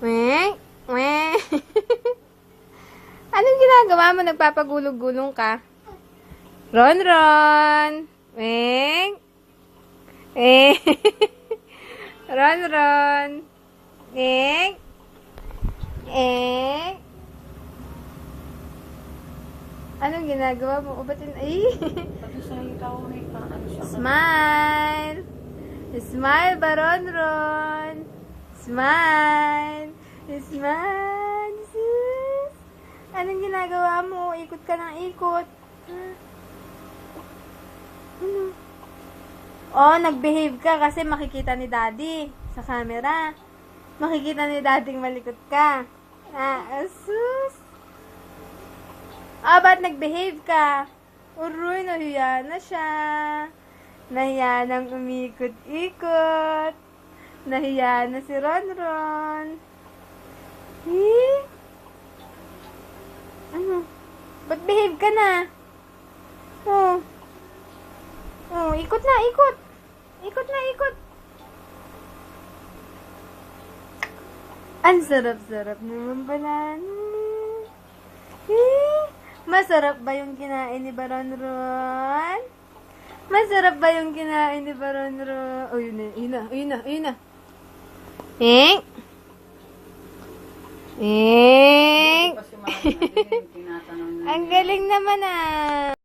Weng? Weng? Anong ginagawa mo? Nagpapagulog-gulong ka? Ron, Ron! Weng? Eh? Ron, Ron! Weng? Eh? Anong ginagawa mo? O, ba't ay? Pati sa ikaw, ano siya? Smile! Smile ba, Ron, Ron? Smile! Smile! Sus! Anong ginagawa mo? Ikot ka ng ikot. Ano? Oh, nag-behave ka kasi makikita ni Daddy sa camera. Makikita ni Daddy malikot ka. Sus! Ba't nag-behave ka? Uroy, nahiya na siya. Nahiya nang umikot-ikot. Nahiya na si Ronron. Eh? Ano? Ba't behave ka na? Oh. Oh, ikot na, ikot. Ikot na, ikot. Ang sarap-sarap naman pala. Eh? Masarap ba yung kinain ni Baron Ron? Masarap ba yung kinain ni Baron Ron? Oh, yun na, yun na, yun na, yun na. Eh? Eh? Kasi mga tinatanong na Ang galing naman ah.